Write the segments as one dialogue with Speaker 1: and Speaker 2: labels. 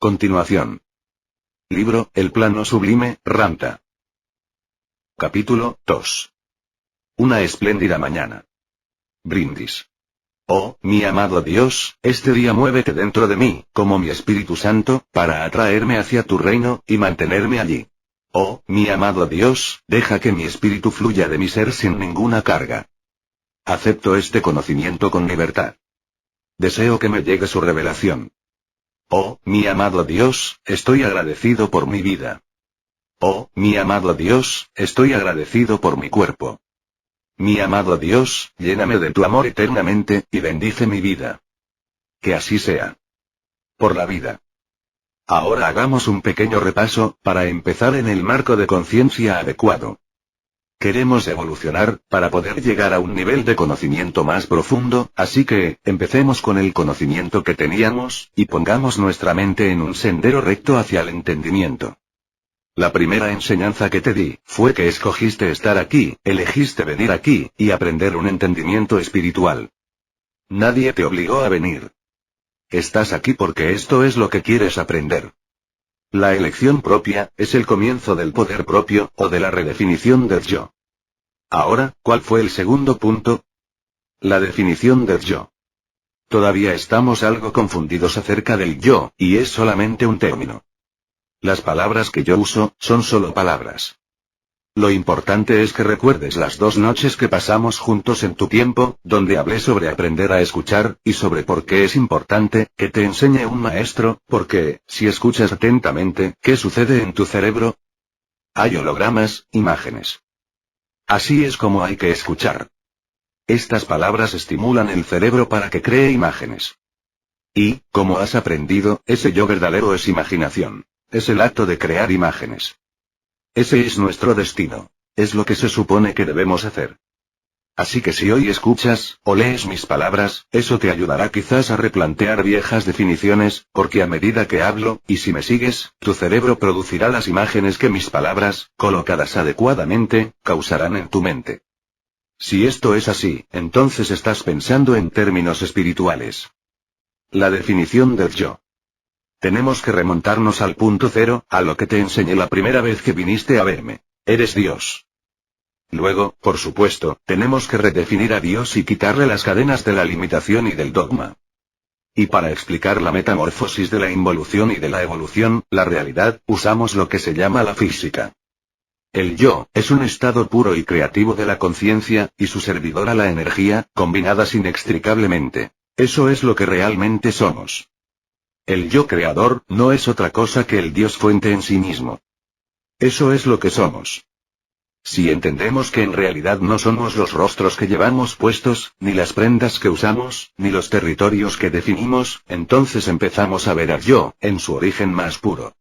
Speaker 1: Continuación. Libro, El plano sublime, Ramta. Capítulo 2. Una espléndida mañana. Brindis. Oh, mi amado Dios, este día muévete dentro de mí, como mi Espíritu Santo, para atraerme hacia tu reino, y mantenerme allí. Oh, mi amado Dios, deja que mi espíritu fluya de mi ser sin ninguna carga. Acepto este conocimiento con libertad. Deseo que me llegue su revelación. Oh, mi amado Dios, estoy agradecido por mi vida. Oh, mi amado Dios, estoy agradecido por mi cuerpo. Mi amado Dios, lléname de tu amor eternamente, y bendice mi vida. Que así sea. Por la vida. Ahora hagamos un pequeño repaso, para empezar en el marco de conciencia adecuado. Queremos evolucionar, para poder llegar a un nivel de conocimiento más profundo, así que, empecemos con el conocimiento que teníamos, y pongamos nuestra mente en un sendero recto hacia el entendimiento. La primera enseñanza que te di, fue que escogiste estar aquí, elegiste venir aquí, y aprender un entendimiento espiritual. Nadie te obligó a venir. Estás aquí porque esto es lo que quieres aprender. La elección propia, es el comienzo del poder propio, o de la redefinición del yo. Ahora, ¿cuál fue el segundo punto? La definición del yo. Todavía estamos algo confundidos acerca del yo, y es solamente un término. Las palabras que yo uso, son solo palabras. Lo importante es que recuerdes las 2 noches que pasamos juntos en tu tiempo, donde hablé sobre aprender a escuchar, y sobre por qué es importante, que te enseñe un maestro, porque, si escuchas atentamente, ¿qué sucede en tu cerebro? Hay hologramas, imágenes. Así es como hay que escuchar. Estas palabras estimulan el cerebro para que cree imágenes. Y, como has aprendido, ese yo verdadero es imaginación. Es el acto de crear imágenes. Ese es nuestro destino. Es lo que se supone que debemos hacer. Así que si hoy escuchas, o lees mis palabras, eso te ayudará quizás a replantear viejas definiciones, porque a medida que hablo, y si me sigues, tu cerebro producirá las imágenes que mis palabras, colocadas adecuadamente, causarán en tu mente. Si esto es así, entonces estás pensando en términos espirituales. La definición del yo. Tenemos que remontarnos al punto cero, a lo que te enseñé la primera vez que viniste a verme. Eres Dios. Luego, por supuesto, tenemos que redefinir a Dios y quitarle las cadenas de la limitación y del dogma. Y para explicar la metamorfosis de la involución y de la evolución, la realidad, usamos lo que se llama la física. El yo, es un estado puro y creativo de la conciencia, y su servidora la energía, combinadas inextricablemente. Eso es lo que realmente somos. El yo creador, no es otra cosa que el Dios fuente en sí mismo. Eso es lo que somos. Si entendemos que en realidad no somos los rostros que llevamos puestos, ni las prendas que usamos, ni los territorios que definimos, entonces empezamos a ver al yo, en su origen más puro.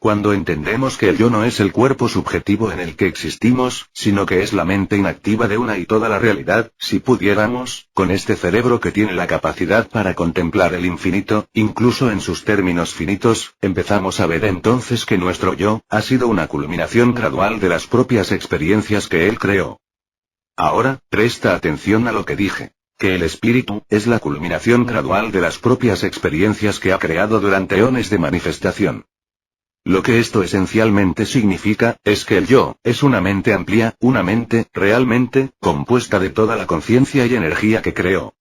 Speaker 1: Cuando entendemos que el yo no es el cuerpo subjetivo en el que existimos, sino que es la mente inactiva de una y toda la realidad, si pudiéramos, con este cerebro que tiene la capacidad para contemplar el infinito, incluso en sus términos finitos, empezamos a ver entonces que nuestro yo, ha sido una culminación gradual de las propias experiencias que él creó. Ahora, presta atención a lo que dije. Que el espíritu, es la culminación gradual de las propias experiencias que ha creado durante eones de manifestación. Lo que esto esencialmente significa, es que el yo, es una mente amplia, una mente, realmente, compuesta de toda la conciencia y energía que creó.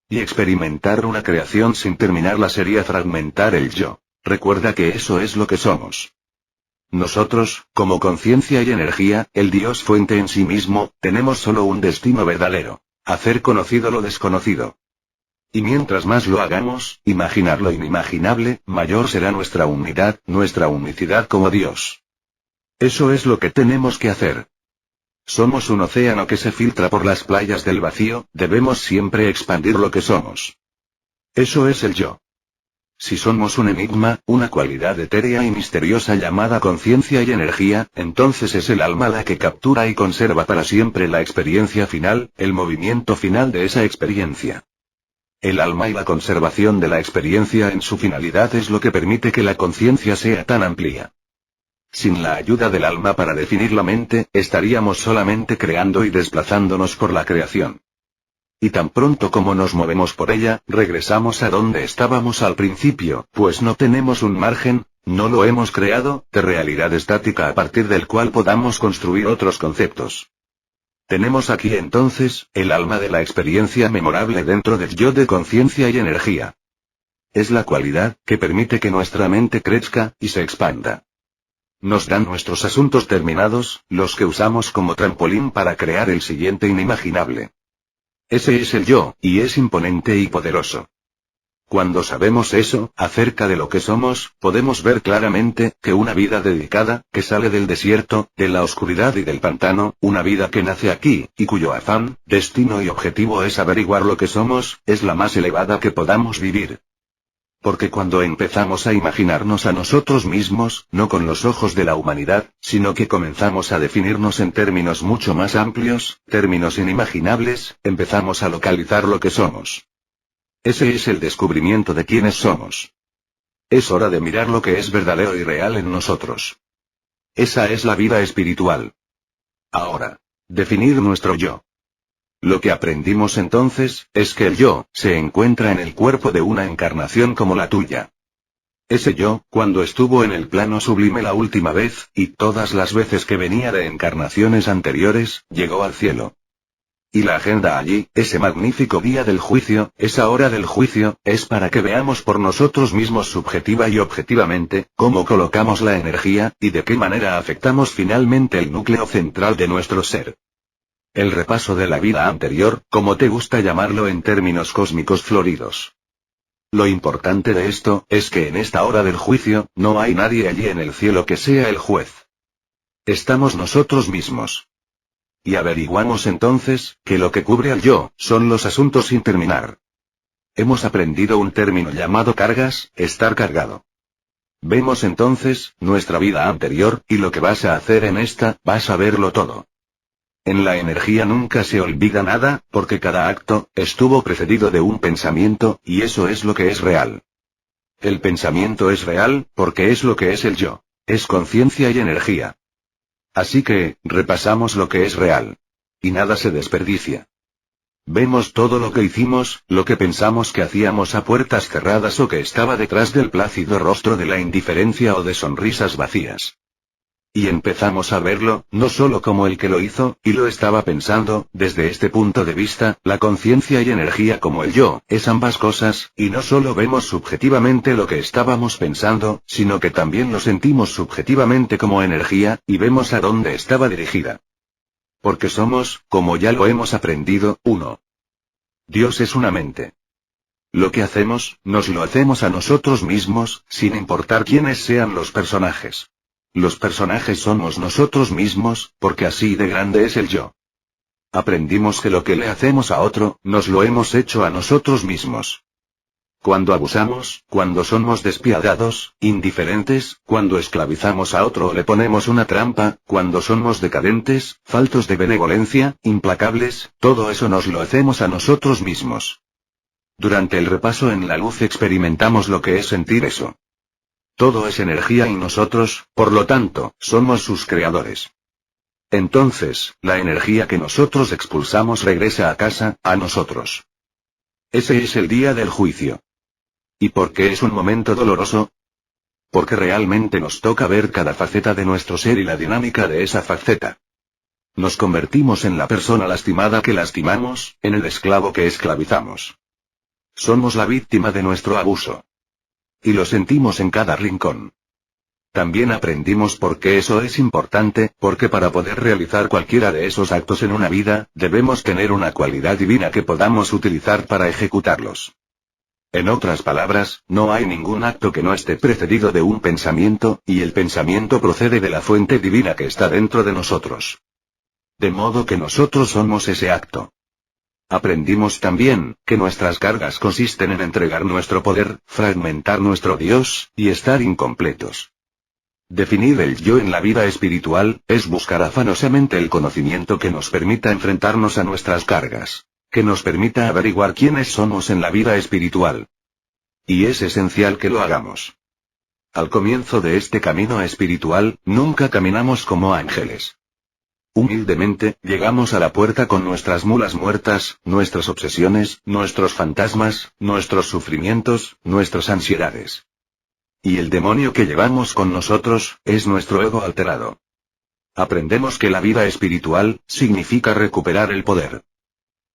Speaker 1: Y experimentar una creación sin terminarla sería fragmentar el yo. Recuerda que eso es lo que somos. Nosotros, como conciencia y energía, el Dios fuente en sí mismo, tenemos solo un destino verdadero: hacer conocido lo desconocido. Y mientras más lo hagamos, imaginar lo inimaginable, mayor será nuestra unidad, nuestra unicidad como Dios. Eso es lo que tenemos que hacer. Somos un océano que se filtra por las playas del vacío, debemos siempre expandir lo que somos. Eso es el yo. Si somos un enigma, una cualidad etérea y misteriosa llamada conciencia y energía, entonces es el alma la que captura y conserva para siempre la experiencia final, el movimiento final de esa experiencia. El alma y la conservación de la experiencia en su finalidad es lo que permite que la conciencia sea tan amplia. Sin la ayuda del alma para definir la mente, estaríamos solamente creando y desplazándonos por la creación. Y tan pronto como nos movemos por ella, regresamos a donde estábamos al principio, pues no tenemos un margen, no lo hemos creado, de realidad estática a partir del cual podamos construir otros conceptos. Tenemos aquí entonces, el alma de la experiencia memorable dentro del yo de conciencia y energía. Es la cualidad que permite que nuestra mente crezca y se expanda. Nos dan nuestros asuntos terminados, los que usamos como trampolín para crear el siguiente inimaginable. Ese es el yo, y es imponente y poderoso. Cuando sabemos eso, acerca de lo que somos, podemos ver claramente, que una vida dedicada, que sale del desierto, de la oscuridad y del pantano, una vida que nace aquí, y cuyo afán, destino y objetivo es averiguar lo que somos, es la más elevada que podamos vivir. Porque cuando empezamos a imaginarnos a nosotros mismos, no con los ojos de la humanidad, sino que comenzamos a definirnos en términos mucho más amplios, términos inimaginables, empezamos a localizar lo que somos. Ese es el descubrimiento de quiénes somos. Es hora de mirar lo que es verdadero y real en nosotros. Esa es la vida espiritual. Ahora, definir nuestro yo. Lo que aprendimos entonces, es que el yo, se encuentra en el cuerpo de una encarnación como la tuya. Ese yo, cuando estuvo en el plano sublime la última vez, y todas las veces que venía de encarnaciones anteriores, llegó al cielo. Y la agenda allí, ese magnífico día del juicio, esa hora del juicio, es para que veamos por nosotros mismos subjetiva y objetivamente, cómo colocamos la energía, y de qué manera afectamos finalmente el núcleo central de nuestro ser. El repaso de la vida anterior, como te gusta llamarlo en términos cósmicos floridos. Lo importante de esto, es que en esta hora del juicio, no hay nadie allí en el cielo que sea el juez. Estamos nosotros mismos. Y averiguamos entonces, que lo que cubre al yo, son los asuntos sin terminar. Hemos aprendido un término llamado cargas, estar cargado. Vemos entonces, nuestra vida anterior, y lo que vas a hacer en esta, vas a verlo todo. En la energía nunca se olvida nada, porque cada acto, estuvo precedido de un pensamiento, y eso es lo que es real. El pensamiento es real, porque es lo que es el yo. Es conciencia y energía. Así que, repasamos lo que es real. Y nada se desperdicia. Vemos todo lo que hicimos, lo que pensamos que hacíamos a puertas cerradas o que estaba detrás del plácido rostro de la indiferencia o de sonrisas vacías. Y empezamos a verlo, no solo como el que lo hizo, y lo estaba pensando, desde este punto de vista, la conciencia y energía como el yo, es ambas cosas, y no solo vemos subjetivamente lo que estábamos pensando, sino que también lo sentimos subjetivamente como energía, y vemos a dónde estaba dirigida. Porque somos, como ya lo hemos aprendido, uno. Dios es una mente. Lo que hacemos, nos lo hacemos a nosotros mismos, sin importar quiénes sean los personajes. Los personajes somos nosotros mismos, porque así de grande es el yo. Aprendimos que lo que le hacemos a otro, nos lo hemos hecho a nosotros mismos. Cuando abusamos, cuando somos despiadados, indiferentes, cuando esclavizamos a otro o le ponemos una trampa, cuando somos decadentes, faltos de benevolencia, implacables, todo eso nos lo hacemos a nosotros mismos. Durante el repaso en la luz experimentamos lo que es sentir eso. Todo es energía y nosotros, por lo tanto, somos sus creadores. Entonces, la energía que nosotros expulsamos regresa a casa, a nosotros. Ese es el día del juicio. ¿Y por qué es un momento doloroso? Porque realmente nos toca ver cada faceta de nuestro ser y la dinámica de esa faceta. Nos convertimos en la persona lastimada que lastimamos, en el esclavo que esclavizamos. Somos la víctima de nuestro abuso. Y lo sentimos en cada rincón. También aprendimos por qué eso es importante, porque para poder realizar cualquiera de esos actos en una vida, debemos tener una cualidad divina que podamos utilizar para ejecutarlos. En otras palabras, no hay ningún acto que no esté precedido de un pensamiento, y el pensamiento procede de la fuente divina que está dentro de nosotros. De modo que nosotros somos ese acto. Aprendimos también, que nuestras cargas consisten en entregar nuestro poder, fragmentar nuestro Dios, y estar incompletos. Definir el yo en la vida espiritual, es buscar afanosamente el conocimiento que nos permita enfrentarnos a nuestras cargas, que nos permita averiguar quiénes somos en la vida espiritual. Y es esencial que lo hagamos. Al comienzo de este camino espiritual, nunca caminamos como ángeles. Humildemente, llegamos a la puerta con nuestras mulas muertas, nuestras obsesiones, nuestros fantasmas, nuestros sufrimientos, nuestras ansiedades. Y el demonio que llevamos con nosotros, es nuestro ego alterado. Aprendemos que la vida espiritual, significa recuperar el poder.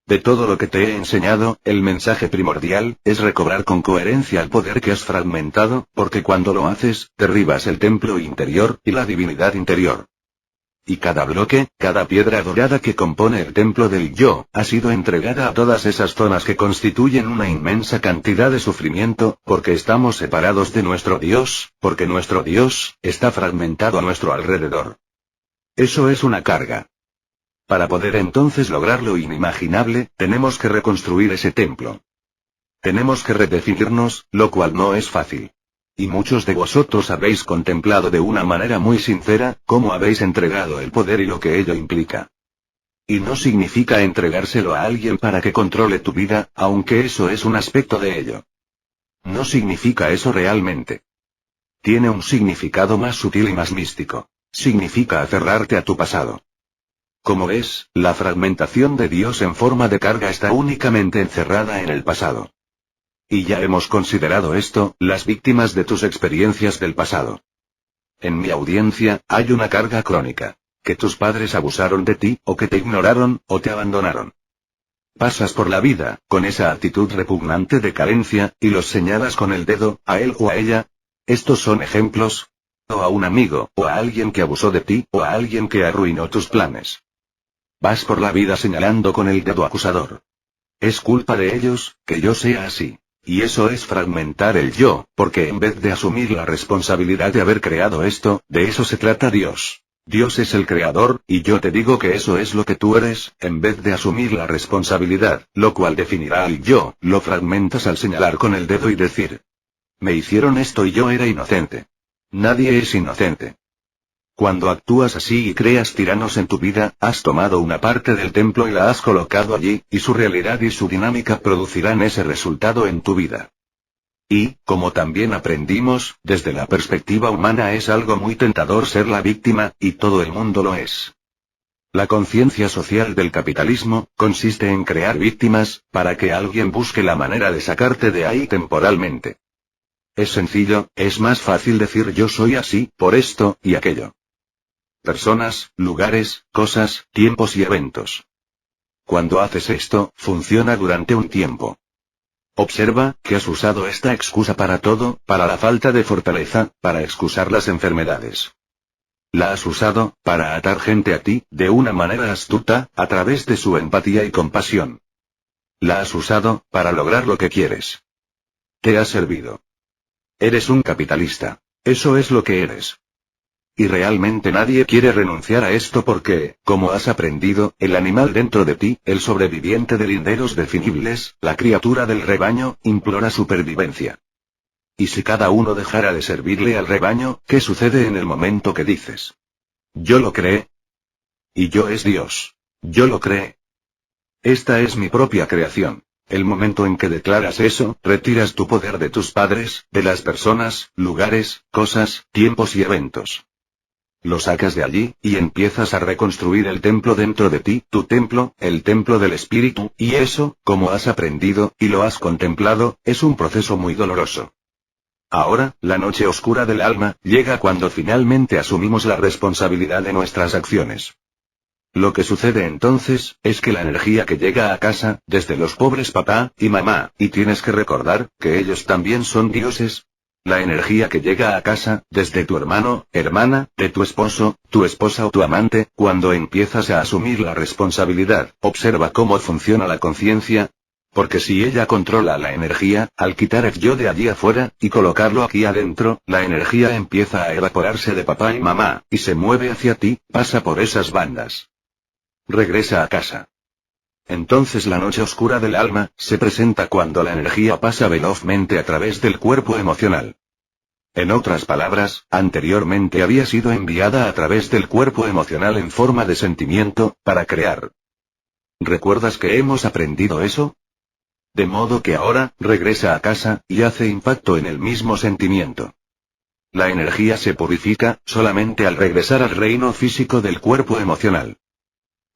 Speaker 1: De todo lo que te he enseñado, el mensaje primordial, es recobrar con coherencia el poder que has fragmentado, porque cuando lo haces, derribas el templo interior, y la divinidad interior. Y cada bloque, cada piedra dorada que compone el templo del yo, ha sido entregada a todas esas zonas que constituyen una inmensa cantidad de sufrimiento, porque estamos separados de nuestro Dios, porque nuestro Dios, está fragmentado a nuestro alrededor. Eso es una carga. Para poder entonces lograr lo inimaginable, tenemos que reconstruir ese templo. Tenemos que redefinirnos, lo cual no es fácil. Y muchos de vosotros habéis contemplado de una manera muy sincera, cómo habéis entregado el poder y lo que ello implica. Y no significa entregárselo a alguien para que controle tu vida, aunque eso es un aspecto de ello. No significa eso realmente. Tiene un significado más sutil y más místico. Significa aferrarte a tu pasado. Como ves, la fragmentación de Dios en forma de carga está únicamente encerrada en el pasado. Y ya hemos considerado esto, las víctimas de tus experiencias del pasado. En mi audiencia, hay una carga crónica. Que tus padres abusaron de ti, o que te ignoraron, o te abandonaron. Pasas por la vida, con esa actitud repugnante de carencia, y los señalas con el dedo, a él o a ella. Estos son ejemplos. O a un amigo, o a alguien que abusó de ti, o a alguien que arruinó tus planes. Vas por la vida señalando con el dedo acusador. Es culpa de ellos, que yo sea así. Y eso es fragmentar el yo, porque en vez de asumir la responsabilidad de haber creado esto, de eso se trata Dios. Dios es el creador, y yo te digo que eso es lo que tú eres, en vez de asumir la responsabilidad, lo cual definirá al yo, lo fragmentas al señalar con el dedo y decir: me hicieron esto y yo era inocente. Nadie es inocente. Cuando actúas así y creas tiranos en tu vida, has tomado una parte del templo y la has colocado allí, y su realidad y su dinámica producirán ese resultado en tu vida. Y, como también aprendimos, desde la perspectiva humana es algo muy tentador ser la víctima, y todo el mundo lo es. La conciencia social del capitalismo, consiste en crear víctimas, para que alguien busque la manera de sacarte de ahí temporalmente. Es sencillo, es más fácil decir yo soy así, por esto, y aquello. Personas, lugares, cosas, tiempos y eventos. Cuando haces esto, funciona durante un tiempo. Observa, que has usado esta excusa para todo, para la falta de fortaleza, para excusar las enfermedades. La has usado, para atar gente a ti, de una manera astuta, a través de su empatía y compasión. La has usado, para lograr lo que quieres. Te ha servido. Eres un capitalista. Eso es lo que eres. Y realmente nadie quiere renunciar a esto porque, como has aprendido, el animal dentro de ti, el sobreviviente de linderos definibles, la criatura del rebaño, implora supervivencia. Y si cada uno dejara de servirle al rebaño, ¿qué sucede en el momento que dices? Yo lo creé. Y yo es Dios. Yo lo creé. Esta es mi propia creación. El momento en que declaras eso, retiras tu poder de tus padres, de las personas, lugares, cosas, tiempos y eventos. Lo sacas de allí, y empiezas a reconstruir el templo dentro de ti, tu templo, el templo del espíritu, y eso, como has aprendido, y lo has contemplado, es un proceso muy doloroso. Ahora, la noche oscura del alma, llega cuando finalmente asumimos la responsabilidad de nuestras acciones. Lo que sucede entonces, es que la energía que llega a casa, desde los pobres papá y mamá, y tienes que recordar, que ellos también son dioses. La energía que llega a casa, desde tu hermano, hermana, de tu esposo, tu esposa o tu amante, cuando empiezas a asumir la responsabilidad, observa cómo funciona la conciencia. Porque si ella controla la energía, al quitar el yo de allí afuera, y colocarlo aquí adentro, la energía empieza a evaporarse de papá y mamá, y se mueve hacia ti, pasa por esas bandas. Regresa a casa. Entonces la noche oscura del alma, se presenta cuando la energía pasa velozmente a través del cuerpo emocional. En otras palabras, anteriormente había sido enviada a través del cuerpo emocional en forma de sentimiento, para crear. ¿Recuerdas que hemos aprendido eso? De modo que ahora, regresa a casa, y hace impacto en el mismo sentimiento. La energía se purifica, solamente al regresar al reino físico del cuerpo emocional.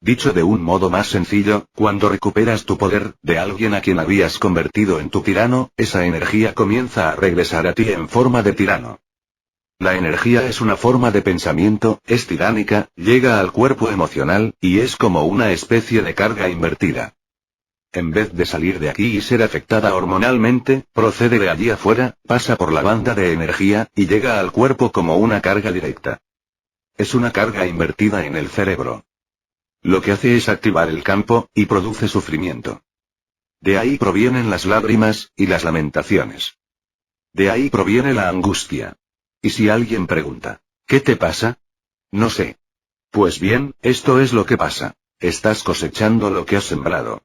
Speaker 1: Dicho de un modo más sencillo, cuando recuperas tu poder, de alguien a quien habías convertido en tu tirano, esa energía comienza a regresar a ti en forma de tirano. La energía es una forma de pensamiento, es tiránica, llega al cuerpo emocional, y es como una especie de carga invertida. En vez de salir de aquí y ser afectada hormonalmente, procede de allí afuera, pasa por la banda de energía, y llega al cuerpo como una carga directa. Es una carga invertida en el cerebro. Lo que hace es activar el campo, y produce sufrimiento. De ahí provienen las lágrimas, y las lamentaciones. De ahí proviene la angustia. Y si alguien pregunta, ¿qué te pasa? No sé. Pues bien, esto es lo que pasa. Estás cosechando lo que has sembrado.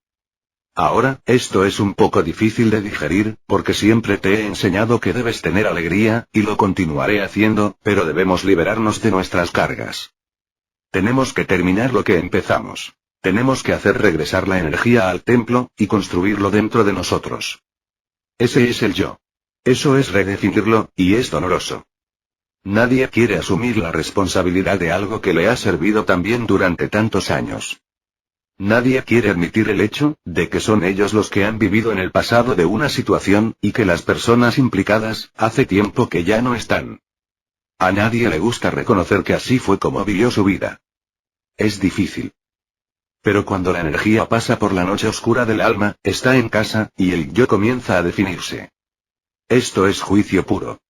Speaker 1: Ahora, esto es un poco difícil de digerir, porque siempre te he enseñado que debes tener alegría, y lo continuaré haciendo, pero debemos liberarnos de nuestras cargas. Tenemos que terminar lo que empezamos. Tenemos que hacer regresar la energía al templo, y construirlo dentro de nosotros. Ese es el yo. Eso es redefinirlo, y es doloroso. Nadie quiere asumir la responsabilidad de algo que le ha servido tan bien durante tantos años. Nadie quiere admitir el hecho, de que son ellos los que han vivido en el pasado de una situación, y que las personas implicadas, hace tiempo que ya no están. A nadie le gusta reconocer que así fue como vivió su vida. Es difícil. Pero cuando la energía pasa por la noche oscura del alma, está en casa, y el yo comienza a definirse. Esto es juicio puro.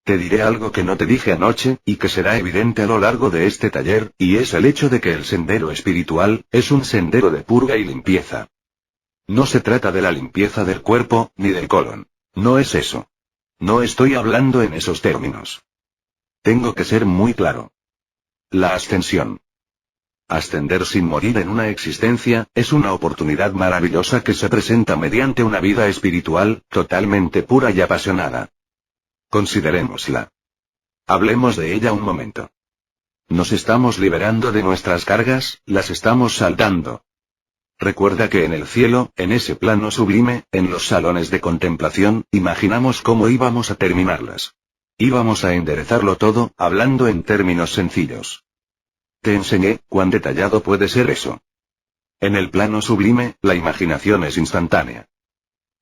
Speaker 1: Te diré algo que no te dije anoche, y que será evidente a lo largo de este taller, y es el hecho de que el sendero espiritual, es un sendero de purga y limpieza. No se trata de la limpieza del cuerpo, ni del colon. No es eso. No estoy hablando en esos términos. Tengo que ser muy claro. La ascensión. Ascender sin morir en una existencia, es una oportunidad maravillosa que se presenta mediante una vida espiritual, totalmente pura y apasionada. Considerémosla. Hablemos de ella un momento. Nos estamos liberando de nuestras cargas, las estamos saldando. Recuerda que en el cielo, en ese plano sublime, en los salones de contemplación, imaginamos cómo íbamos a terminarlas. Íbamos a enderezarlo todo, hablando en términos sencillos. Te enseñé cuán detallado puede ser eso. En el plano sublime, la imaginación es instantánea.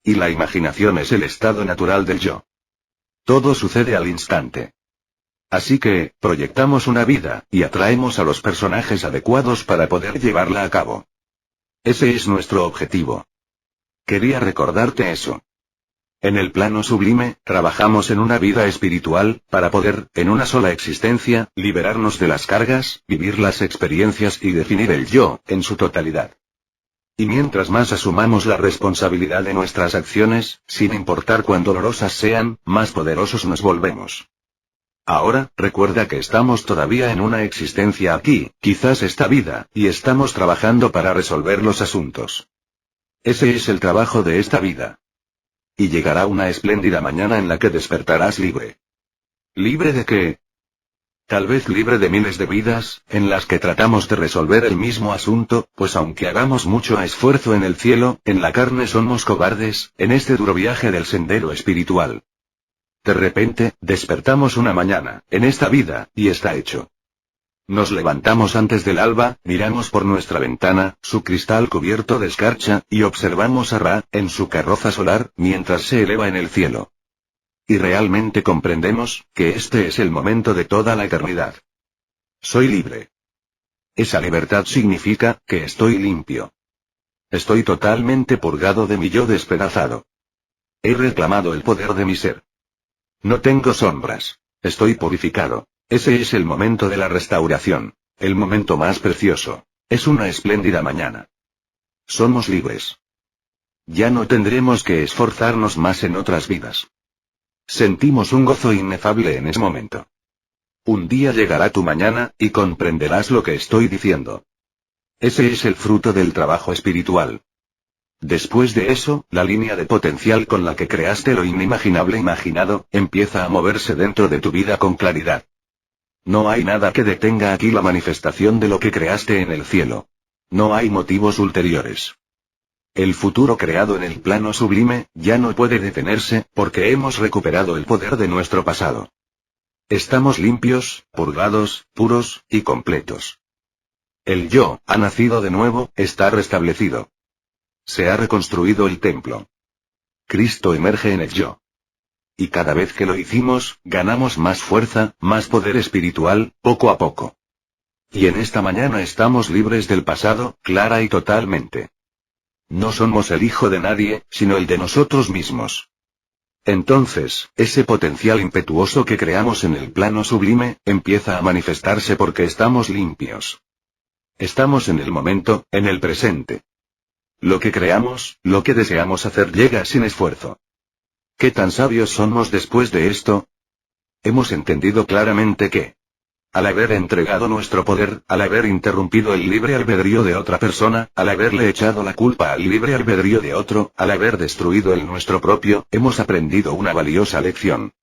Speaker 1: Y la imaginación es el estado natural del yo. Todo sucede al instante. Así que, proyectamos una vida, y atraemos a los personajes adecuados para poder llevarla a cabo. Ese es nuestro objetivo. Quería recordarte eso. En el plano sublime, trabajamos en una vida espiritual, para poder, en una sola existencia, liberarnos de las cargas, vivir las experiencias y definir el yo, en su totalidad. Y mientras más asumamos la responsabilidad de nuestras acciones, sin importar cuán dolorosas sean, más poderosos nos volvemos. Ahora, recuerda que estamos todavía en una existencia aquí, quizás esta vida, y estamos trabajando para resolver los asuntos. Ese es el trabajo de esta vida. Y llegará una espléndida mañana en la que despertarás libre. ¿Libre de qué? Tal vez libre de miles de vidas, en las que tratamos de resolver el mismo asunto, pues aunque hagamos mucho esfuerzo en el cielo, en la carne somos cobardes, en este duro viaje del sendero espiritual. De repente, despertamos una mañana, en esta vida, y está hecho. Nos levantamos antes del alba, miramos por nuestra ventana, su cristal cubierto de escarcha, y observamos a Ra, en su carroza solar, mientras se eleva en el cielo. Y realmente comprendemos, que este es el momento de toda la eternidad. Soy libre. Esa libertad significa, que estoy limpio. Estoy totalmente purgado de mi yo despedazado. He reclamado el poder de mi ser. No tengo sombras. Estoy purificado. Ese es el momento de la restauración. El momento más precioso. Es una espléndida mañana. Somos libres. Ya no tendremos que esforzarnos más en otras vidas. Sentimos un gozo inefable en ese momento. Un día llegará tu mañana, y comprenderás lo que estoy diciendo. Ese es el fruto del trabajo espiritual. Después de eso, la línea de potencial con la que creaste lo inimaginable imaginado, empieza a moverse dentro de tu vida con claridad. No hay nada que detenga aquí la manifestación de lo que creaste en el cielo. No hay motivos ulteriores. El futuro creado en el plano sublime, ya no puede detenerse, porque hemos recuperado el poder de nuestro pasado. Estamos limpios, purgados, puros, y completos. El yo ha nacido de nuevo, está restablecido. Se ha reconstruido el templo. Cristo emerge en el yo. Y cada vez que lo hicimos, ganamos más fuerza, más poder espiritual, poco a poco. Y en esta mañana estamos libres del pasado, clara y totalmente. No somos el hijo de nadie, sino el de nosotros mismos. Entonces, ese potencial impetuoso que creamos en el plano sublime, empieza a manifestarse porque estamos limpios. Estamos en el momento, en el presente. Lo que creamos, lo que deseamos hacer llega sin esfuerzo. ¿Qué tan sabios somos después de esto? Hemos entendido claramente que, al haber entregado nuestro poder, al haber interrumpido el libre albedrío de otra persona, al haberle echado la culpa al libre albedrío de otro, al haber destruido el nuestro propio, hemos aprendido una valiosa lección.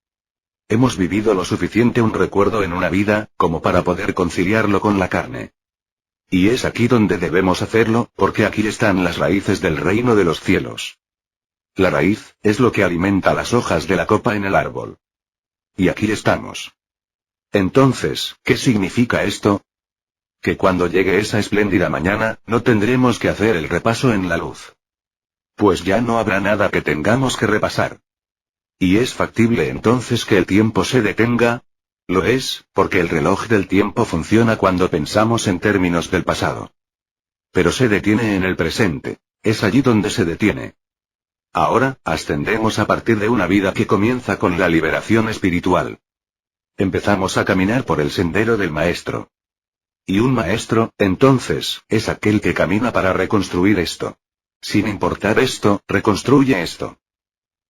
Speaker 1: Hemos vivido lo suficiente un recuerdo en una vida, como para poder conciliarlo con la carne. Y es aquí donde debemos hacerlo, porque aquí están las raíces del reino de los cielos. La raíz, es lo que alimenta las hojas de la copa en el árbol. Y aquí estamos. Entonces, ¿qué significa esto? Que cuando llegue esa espléndida mañana, no tendremos que hacer el repaso en la luz. Pues ya no habrá nada que tengamos que repasar. ¿Y es factible entonces que el tiempo se detenga? Lo es, porque el reloj del tiempo funciona cuando pensamos en términos del pasado. Pero se detiene en el presente. Es allí donde se detiene. Ahora, ascendemos a partir de una vida que comienza con la liberación espiritual. Empezamos a caminar por el sendero del maestro. Y un maestro, entonces, es aquel que camina para reconstruir esto. Sin importar esto, reconstruye esto.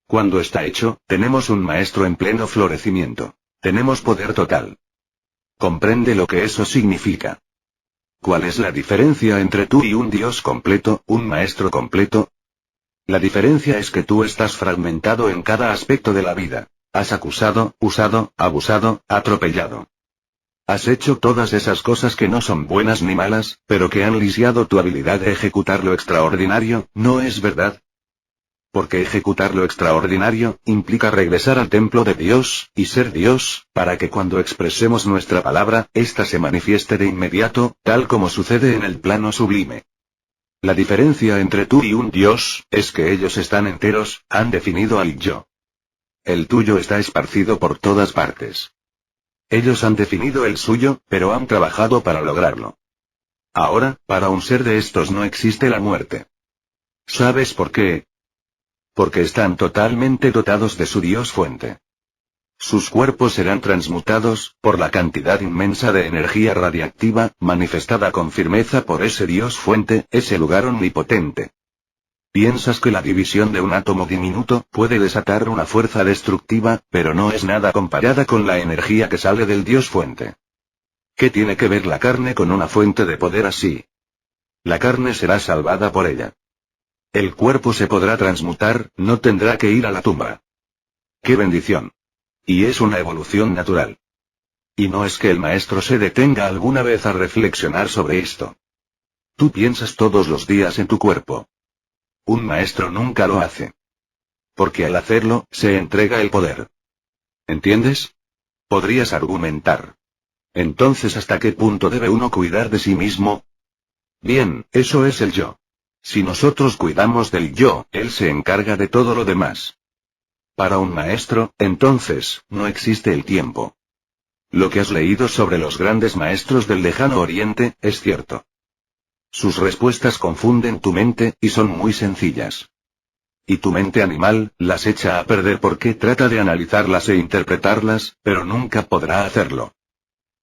Speaker 1: Cuando está hecho, tenemos un maestro en pleno florecimiento. Tenemos poder total. ¿Comprende lo que eso significa? ¿Cuál es la diferencia entre tú y un Dios completo, un maestro completo? La diferencia es que tú estás fragmentado en cada aspecto de la vida. Has acusado, usado, abusado, atropellado. Has hecho todas esas cosas que no son buenas ni malas, pero que han lisiado tu habilidad de ejecutar lo extraordinario, ¿no es verdad? Porque ejecutar lo extraordinario, implica regresar al templo de Dios, y ser Dios, para que cuando expresemos nuestra palabra, ésta se manifieste de inmediato, tal como sucede en el plano sublime. La diferencia entre tú y un Dios, es que ellos están enteros, han definido al yo. El tuyo está esparcido por todas partes. Ellos han definido el suyo, pero han trabajado para lograrlo. Ahora, para un ser de estos no existe la muerte. ¿Sabes por qué? Porque están totalmente dotados de su Dios fuente. Sus cuerpos serán transmutados, por la cantidad inmensa de energía radiactiva, manifestada con firmeza por ese Dios fuente, ese lugar omnipotente. Piensas que la división de un átomo diminuto puede desatar una fuerza destructiva, pero no es nada comparada con la energía que sale del Dios fuente. ¿Qué tiene que ver la carne con una fuente de poder así? La carne será salvada por ella. El cuerpo se podrá transmutar, no tendrá que ir a la tumba. ¡Qué bendición! Y es una evolución natural. Y no es que el maestro se detenga alguna vez a reflexionar sobre esto. Tú piensas todos los días en tu cuerpo. Un maestro nunca lo hace. Porque al hacerlo, se entrega el poder. ¿Entiendes? Podrías argumentar. Entonces, ¿hasta qué punto debe uno cuidar de sí mismo? Bien, eso es el yo. Si nosotros cuidamos del yo, él se encarga de todo lo demás. Para un maestro, entonces, no existe el tiempo. Lo que has leído sobre los grandes maestros del lejano oriente, es cierto. Sus respuestas confunden tu mente, y son muy sencillas. Y tu mente animal, las echa a perder porque trata de analizarlas e interpretarlas, pero nunca podrá hacerlo.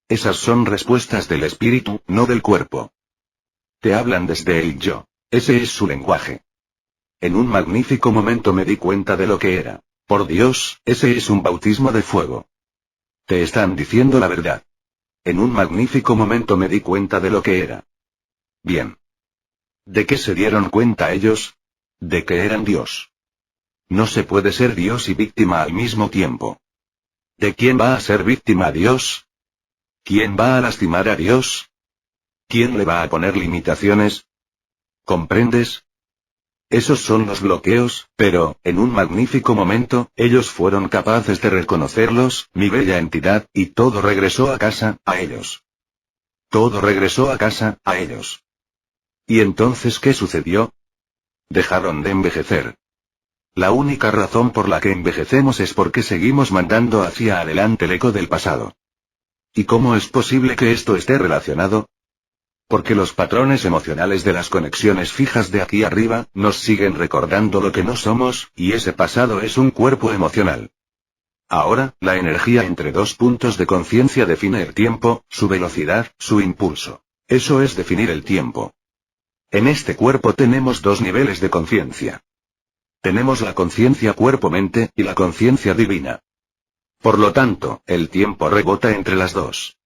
Speaker 1: Esas son respuestas del espíritu, no del cuerpo. Te hablan desde el yo. Ese es su lenguaje. En un magnífico momento me di cuenta de lo que era. Por Dios, ese es un bautismo de fuego. Te están diciendo la verdad. En un magnífico momento me di cuenta de lo que era. Bien. ¿De qué se dieron cuenta ellos? De que eran Dios. No se puede ser Dios y víctima al mismo tiempo. ¿De quién va a ser víctima a Dios? ¿Quién va a lastimar a Dios? ¿Quién le va a poner limitaciones? ¿Comprendes? Esos son los bloqueos, pero, en un magnífico momento, ellos fueron capaces de reconocerlos, mi bella entidad, y todo regresó a casa, a ellos. Todo regresó a casa, a ellos. ¿Y entonces qué sucedió? Dejaron de envejecer. La única razón por la que envejecemos es porque seguimos mandando hacia adelante el eco del pasado. ¿Y cómo es posible que esto esté relacionado? Porque los patrones emocionales de las conexiones fijas de aquí arriba, nos siguen recordando lo que no somos, y ese pasado es un cuerpo emocional. Ahora, la energía entre dos puntos de conciencia define el tiempo, su velocidad, su impulso. Eso es definir el tiempo. En este cuerpo tenemos dos niveles de conciencia. Tenemos la conciencia cuerpo-mente, y la conciencia divina. Por lo tanto, el tiempo rebota entre las dos.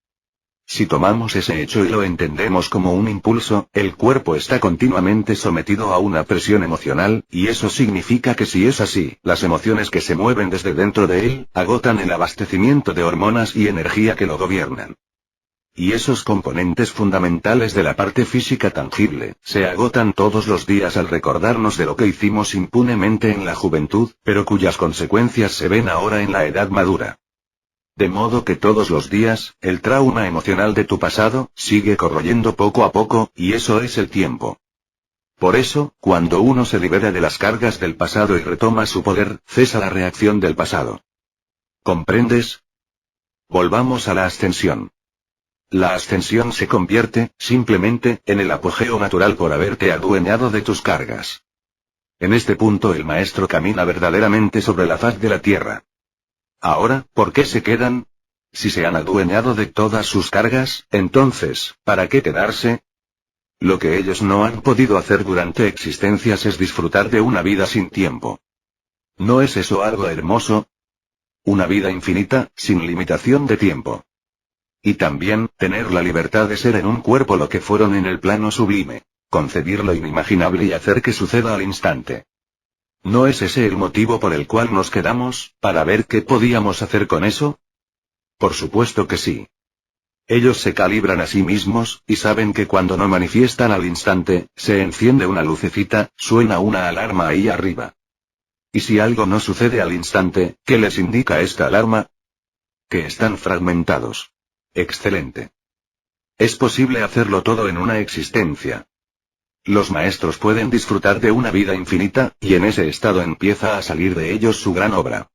Speaker 1: Si tomamos ese hecho y lo entendemos como un impulso, el cuerpo está continuamente sometido a una presión emocional, y eso significa que si es así, las emociones que se mueven desde dentro de él, agotan el abastecimiento de hormonas y energía que lo gobiernan. Y esos componentes fundamentales de la parte física tangible, se agotan todos los días al recordarnos de lo que hicimos impunemente en la juventud, pero cuyas consecuencias se ven ahora en la edad madura. De modo que todos los días, el trauma emocional de tu pasado, sigue corroyendo poco a poco, y eso es el tiempo. Por eso, cuando uno se libera de las cargas del pasado y retoma su poder, cesa la reacción del pasado. ¿Comprendes? Volvamos a la ascensión. La ascensión se convierte, simplemente, en el apogeo natural por haberte adueñado de tus cargas. En este punto el maestro camina verdaderamente sobre la faz de la tierra. Ahora, ¿por qué se quedan? Si se han adueñado de todas sus cargas, entonces, ¿para qué quedarse? Lo que ellos no han podido hacer durante existencias es disfrutar de una vida sin tiempo. ¿No es eso algo hermoso? Una vida infinita, sin limitación de tiempo. Y también, tener la libertad de ser en un cuerpo lo que fueron en el plano sublime, concebir lo inimaginable y hacer que suceda al instante. ¿No es ese el motivo por el cual nos quedamos, para ver qué podíamos hacer con eso? Por supuesto que sí. Ellos se calibran a sí mismos, y saben que cuando no manifiestan al instante, se enciende una lucecita, suena una alarma ahí arriba. Y si algo no sucede al instante, ¿qué les indica esta alarma? Que están fragmentados. Excelente. Es posible hacerlo todo en una existencia. Los maestros pueden disfrutar de una vida infinita, y en ese estado empieza a salir de ellos su gran obra.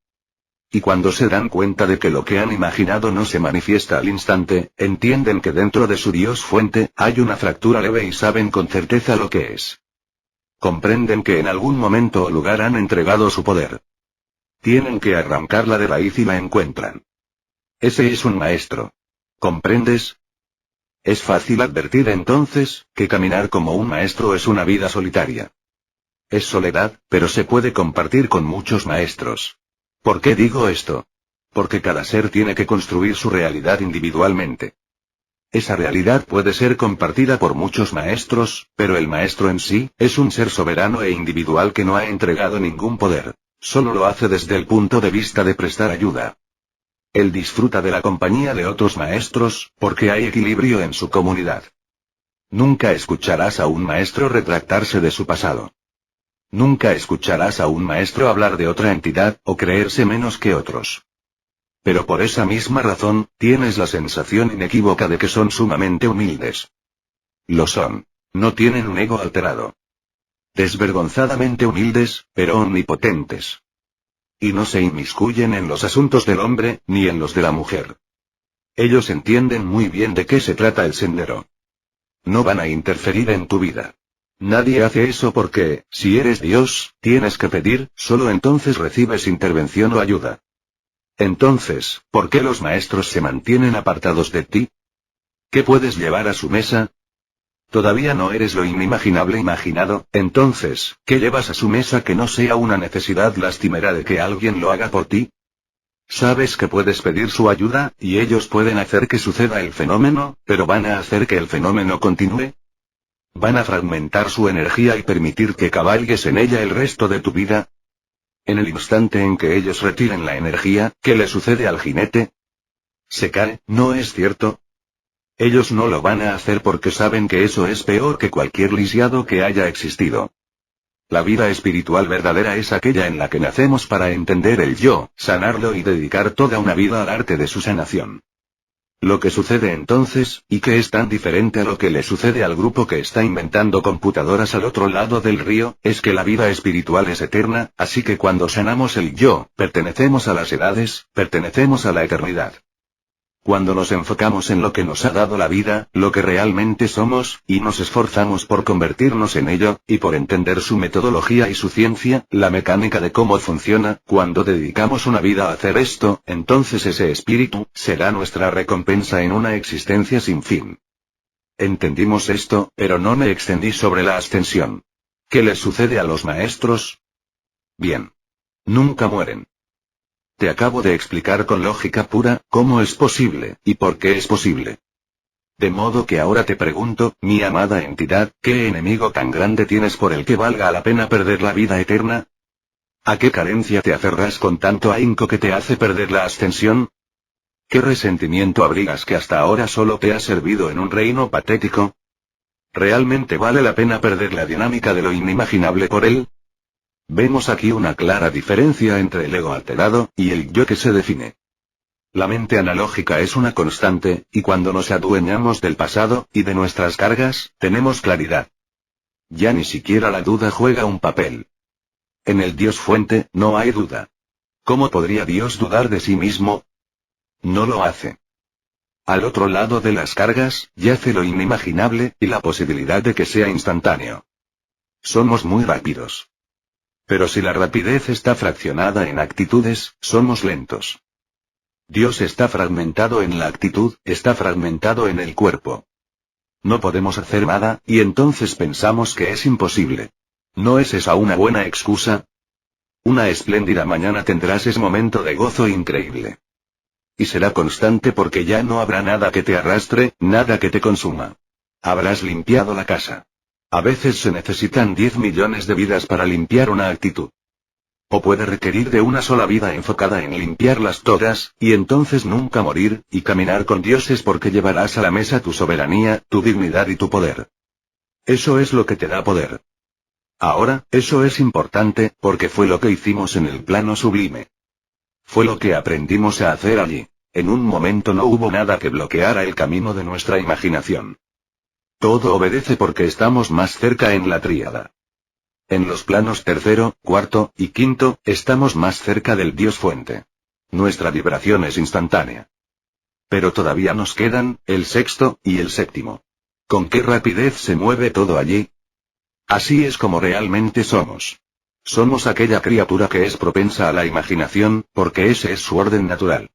Speaker 1: Y cuando se dan cuenta de que lo que han imaginado no se manifiesta al instante, entienden que dentro de su Dios fuente, hay una fractura leve y saben con certeza lo que es. Comprenden que en algún momento o lugar han entregado su poder. Tienen que arrancarla de raíz y la encuentran. Ese es un maestro. ¿Comprendes? Es fácil advertir entonces, que caminar como un maestro es una vida solitaria. Es soledad, pero se puede compartir con muchos maestros. ¿Por qué digo esto? Porque cada ser tiene que construir su realidad individualmente. Esa realidad puede ser compartida por muchos maestros, pero el maestro en sí, es un ser soberano e individual que no ha entregado ningún poder. Solo lo hace desde el punto de vista de prestar ayuda. Él disfruta de la compañía de otros maestros, porque hay equilibrio en su comunidad. Nunca escucharás a un maestro retractarse de su pasado. Nunca escucharás a un maestro hablar de otra entidad, o creerse menos que otros. Pero por esa misma razón, tienes la sensación inequívoca de que son sumamente humildes. Lo son. No tienen un ego alterado. Desvergonzadamente humildes, pero omnipotentes. Y no se inmiscuyen en los asuntos del hombre, ni en los de la mujer. Ellos entienden muy bien de qué se trata el sendero. No van a interferir en tu vida. Nadie hace eso porque, si eres Dios, tienes que pedir, solo entonces recibes intervención o ayuda. Entonces, ¿por qué los maestros se mantienen apartados de ti? ¿Qué puedes llevar a su mesa? Todavía no eres lo inimaginable imaginado, entonces, ¿qué llevas a su mesa que no sea una necesidad lastimera de que alguien lo haga por ti? Sabes que puedes pedir su ayuda, y ellos pueden hacer que suceda el fenómeno, pero ¿van a hacer que el fenómeno continúe? ¿Van a fragmentar su energía y permitir que cabalgues en ella el resto de tu vida? En el instante en que ellos retiren la energía, ¿qué le sucede al jinete? Se cae, ¿no es cierto? Ellos no lo van a hacer porque saben que eso es peor que cualquier lisiado que haya existido. La vida espiritual verdadera es aquella en la que nacemos para entender el yo, sanarlo y dedicar toda una vida al arte de su sanación. Lo que sucede entonces, y que es tan diferente a lo que le sucede al grupo que está inventando computadoras al otro lado del río, es que la vida espiritual es eterna, así que cuando sanamos el yo, pertenecemos a las edades, pertenecemos a la eternidad. Cuando nos enfocamos en lo que nos ha dado la vida, lo que realmente somos, y nos esforzamos por convertirnos en ello, y por entender su metodología y su ciencia, la mecánica de cómo funciona, cuando dedicamos una vida a hacer esto, entonces ese espíritu, será nuestra recompensa en una existencia sin fin. Entendimos esto, pero no me extendí sobre la ascensión. ¿Qué les sucede a los maestros? Bien. Nunca mueren. Te acabo de explicar con lógica pura, cómo es posible, y por qué es posible. De modo que ahora te pregunto, mi amada entidad, ¿qué enemigo tan grande tienes por el que valga la pena perder la vida eterna? ¿A qué carencia te aferras con tanto ahínco que te hace perder la ascensión? ¿Qué resentimiento abrigas que hasta ahora solo te ha servido en un reino patético? ¿Realmente vale la pena perder la dinámica de lo inimaginable por él? Vemos aquí una clara diferencia entre el ego alterado, y el yo que se define. La mente analógica es una constante, y cuando nos adueñamos del pasado, y de nuestras cargas, tenemos claridad. Ya ni siquiera la duda juega un papel. En el Dios fuente, no hay duda. ¿Cómo podría Dios dudar de sí mismo? No lo hace. Al otro lado de las cargas, yace lo inimaginable, y la posibilidad de que sea instantáneo. Somos muy rápidos. Pero si la rapidez está fraccionada en actitudes, somos lentos. Dios está fragmentado en la actitud, está fragmentado en el cuerpo. No podemos hacer nada, y entonces pensamos que es imposible. ¿No es esa una buena excusa? Una espléndida mañana tendrás ese momento de gozo increíble. Y será constante porque ya no habrá nada que te arrastre, nada que te consuma. Habrás limpiado la casa. A veces se necesitan 10 millones de vidas para limpiar una actitud. O puede requerir de una sola vida enfocada en limpiarlas todas, y entonces nunca morir, y caminar con dioses porque llevarás a la mesa tu soberanía, tu dignidad y tu poder. Eso es lo que te da poder. Ahora, eso es importante, porque fue lo que hicimos en el plano sublime. Fue lo que aprendimos a hacer allí. En un momento no hubo nada que bloqueara el camino de nuestra imaginación. Todo obedece porque estamos más cerca en la tríada. En los planos tercero, cuarto, y quinto, estamos más cerca del Dios fuente. Nuestra vibración es instantánea. Pero todavía nos quedan, el sexto, y el séptimo. ¿Con qué rapidez se mueve todo allí? Así es como realmente somos. Somos aquella criatura que es propensa a la imaginación, porque ese es su orden natural.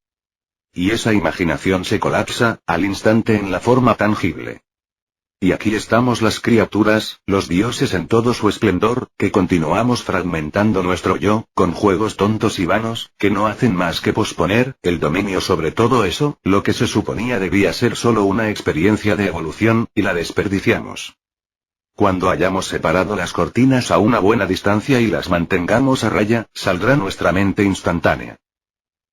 Speaker 1: Y esa imaginación se colapsa, al instante en la forma tangible. Y aquí estamos las criaturas, los dioses en todo su esplendor, que continuamos fragmentando nuestro yo, con juegos tontos y vanos, que no hacen más que posponer el dominio sobre todo eso, lo que se suponía debía ser solo una experiencia de evolución, y la desperdiciamos. Cuando hayamos separado las cortinas a una buena distancia y las mantengamos a raya, saldrá nuestra mente instantánea.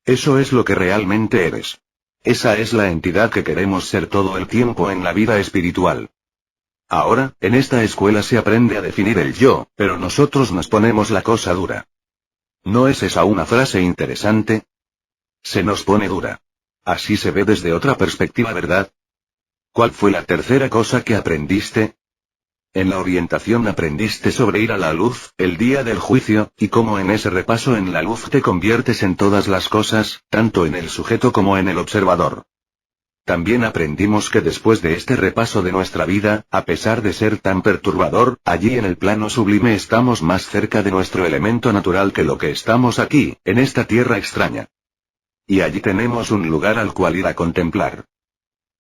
Speaker 1: Eso es lo que realmente eres. Esa es la entidad que queremos ser todo el tiempo en la vida espiritual. Ahora, en esta escuela se aprende a definir el yo, pero nosotros nos ponemos la cosa dura. ¿No es esa una frase interesante? Se nos pone dura. Así se ve desde otra perspectiva, ¿verdad? ¿Cuál fue la tercera cosa que aprendiste? En la orientación aprendiste sobre ir a la luz, el día del juicio, y cómo en ese repaso en la luz te conviertes en todas las cosas, tanto en el sujeto como en el observador. También aprendimos que después de este repaso de nuestra vida, a pesar de ser tan perturbador, allí en el plano sublime estamos más cerca de nuestro elemento natural que lo que estamos aquí, en esta tierra extraña. Y allí tenemos un lugar al cual ir a contemplar.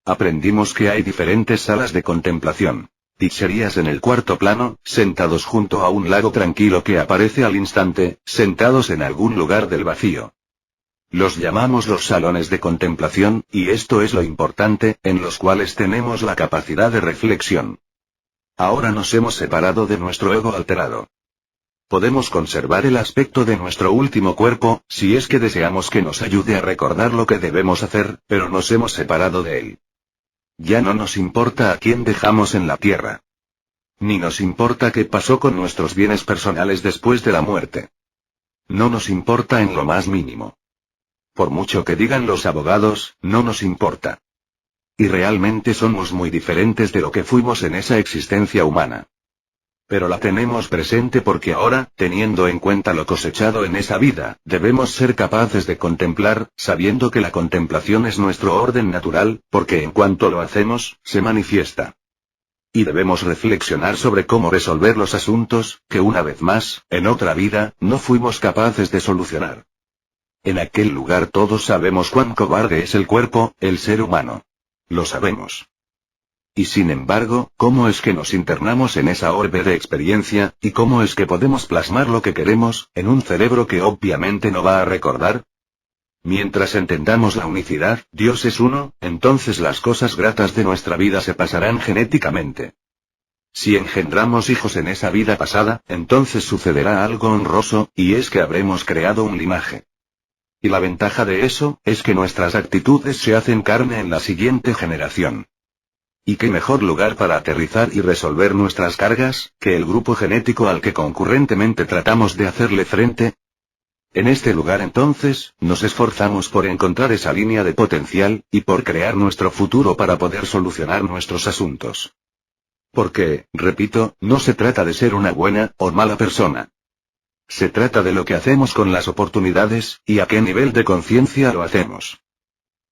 Speaker 1: Aprendimos que hay diferentes salas de contemplación. Dicherías en el cuarto plano, sentados junto a un lago tranquilo que aparece al instante, sentados en algún lugar del vacío. Los llamamos los salones de contemplación, y esto es lo importante, en los cuales tenemos la capacidad de reflexión. Ahora nos hemos separado de nuestro ego alterado. Podemos conservar el aspecto de nuestro último cuerpo, si es que deseamos que nos ayude a recordar lo que debemos hacer, pero nos hemos separado de él. Ya no nos importa a quién dejamos en la tierra. Ni nos importa qué pasó con nuestros bienes personales después de la muerte. No nos importa en lo más mínimo. Por mucho que digan los abogados, no nos importa. Y realmente somos muy diferentes de lo que fuimos en esa existencia humana. Pero la tenemos presente porque ahora, teniendo en cuenta lo cosechado en esa vida, debemos ser capaces de contemplar, sabiendo que la contemplación es nuestro orden natural, porque en cuanto lo hacemos, se manifiesta. Y debemos reflexionar sobre cómo resolver los asuntos, que una vez más, en otra vida, no fuimos capaces de solucionar. En aquel lugar todos sabemos cuán cobarde es el cuerpo, el ser humano. Lo sabemos. Y sin embargo, ¿cómo es que nos internamos en esa orbe de experiencia, y cómo es que podemos plasmar lo que queremos, en un cerebro que obviamente no va a recordar? Mientras entendamos la unicidad, Dios es uno, entonces las cosas gratas de nuestra vida se pasarán genéticamente. Si engendramos hijos en esa vida pasada, entonces sucederá algo honroso, y es que habremos creado un linaje. Y la ventaja de eso, es que nuestras actitudes se hacen carne en la siguiente generación. ¿Y qué mejor lugar para aterrizar y resolver nuestras cargas, que el grupo genético al que concurrentemente tratamos de hacerle frente? En este lugar entonces, nos esforzamos por encontrar esa línea de potencial, y por crear nuestro futuro para poder solucionar nuestros asuntos. Porque, repito, no se trata de ser una buena, o mala persona. Se trata de lo que hacemos con las oportunidades, y a qué nivel de conciencia lo hacemos.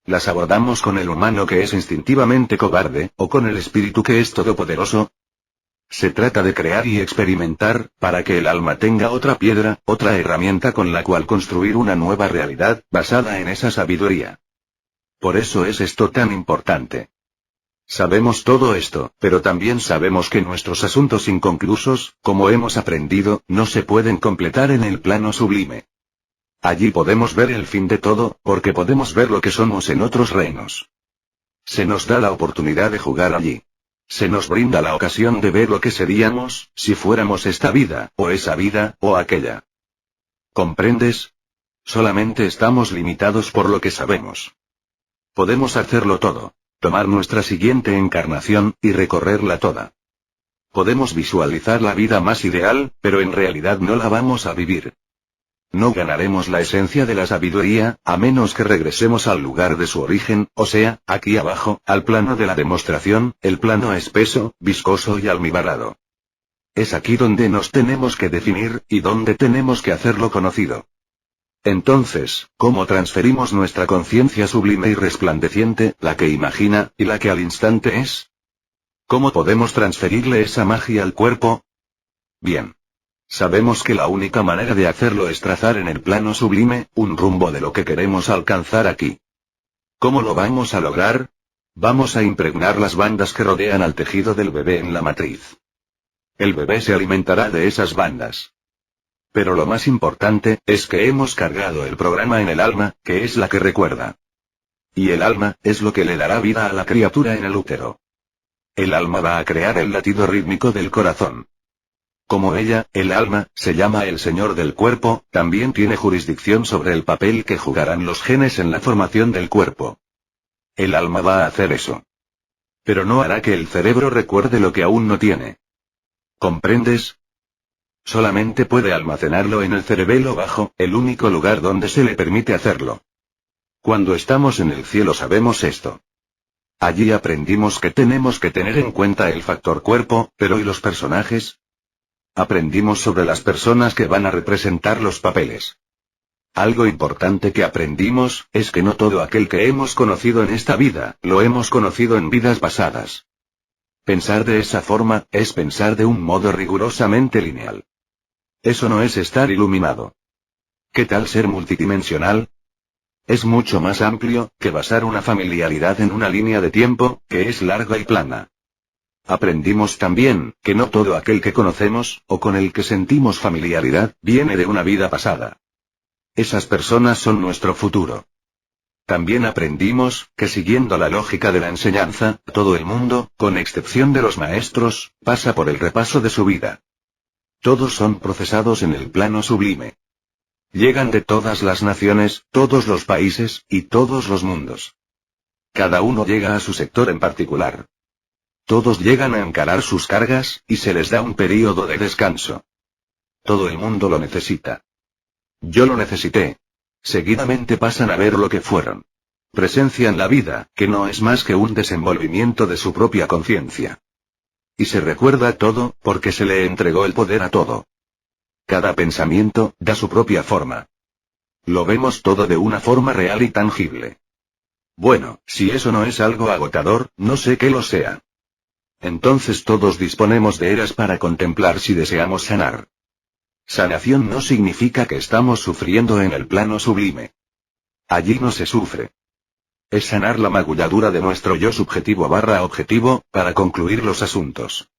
Speaker 1: ¿Las abordamos con el humano que es instintivamente cobarde, o con el espíritu que es todopoderoso? Se trata de crear y experimentar, para que el alma tenga otra piedra, otra herramienta con la cual construir una nueva realidad, basada en esa sabiduría. Por eso es esto tan importante. Sabemos todo esto, pero también sabemos que nuestros asuntos inconclusos, como hemos aprendido, no se pueden completar en el plano sublime. Allí podemos ver el fin de todo, porque podemos ver lo que somos en otros reinos. Se nos da la oportunidad de jugar allí. Se nos brinda la ocasión de ver lo que seríamos, si fuéramos esta vida, o esa vida, o aquella. ¿Comprendes? Solamente estamos limitados por lo que sabemos. Podemos hacerlo todo. Tomar nuestra siguiente encarnación, y recorrerla toda. Podemos visualizar la vida más ideal, pero en realidad no la vamos a vivir. No ganaremos la esencia de la sabiduría, a menos que regresemos al lugar de su origen, o sea, aquí abajo, al plano de la demostración, el plano espeso, viscoso y almibarado. Es aquí donde nos tenemos que definir, y donde tenemos que hacerlo conocido. Entonces, ¿cómo transferimos nuestra conciencia sublime y resplandeciente, la que imagina, y la que al instante es? ¿Cómo podemos transferirle esa magia al cuerpo? Bien. Sabemos que la única manera de hacerlo es trazar en el plano sublime, un rumbo de lo que queremos alcanzar aquí. ¿Cómo lo vamos a lograr? Vamos a impregnar las bandas que rodean al tejido del bebé en la matriz. El bebé se alimentará de esas bandas. Pero lo más importante, es que hemos cargado el programa en el alma, que es la que recuerda. Y el alma, es lo que le dará vida a la criatura en el útero. El alma va a crear el latido rítmico del corazón. Como ella, el alma, se llama el señor del cuerpo, también tiene jurisdicción sobre el papel que jugarán los genes en la formación del cuerpo. El alma va a hacer eso. Pero no hará que el cerebro recuerde lo que aún no tiene. ¿Comprendes? Solamente puede almacenarlo en el cerebelo bajo, el único lugar donde se le permite hacerlo. Cuando estamos en el cielo sabemos esto. Allí aprendimos que tenemos que tener en cuenta el factor cuerpo, pero ¿y los personajes? Aprendimos sobre las personas que van a representar los papeles. Algo importante que aprendimos, es que no todo aquel que hemos conocido en esta vida, lo hemos conocido en vidas pasadas. Pensar de esa forma, es pensar de un modo rigurosamente lineal. Eso no es estar iluminado. ¿Qué tal ser multidimensional? Es mucho más amplio, que basar una familiaridad en una línea de tiempo, que es larga y plana. Aprendimos también, que no todo aquel que conocemos, o con el que sentimos familiaridad, viene de una vida pasada. Esas personas son nuestro futuro. También aprendimos, que siguiendo la lógica de la enseñanza, todo el mundo, con excepción de los maestros, pasa por el repaso de su vida. Todos son procesados en el plano sublime. Llegan de todas las naciones, todos los países, y todos los mundos. Cada uno llega a su sector en particular. Todos llegan a encarar sus cargas, y se les da un período de descanso. Todo el mundo lo necesita. Yo lo necesité. Seguidamente pasan a ver lo que fueron. presencia en la vida, que no es más que un desenvolvimiento de su propia conciencia. Y se recuerda todo, porque se le entregó el poder a todo. Cada pensamiento, da su propia forma. Lo vemos todo de una forma real y tangible. Bueno, si eso no es algo agotador, no sé qué lo sea. Entonces todos disponemos de eras para contemplar si deseamos sanar. Sanación no significa que estamos sufriendo en el plano sublime. Allí no se sufre. Es sanar la magulladura de nuestro yo subjetivo / objetivo, para concluir los asuntos.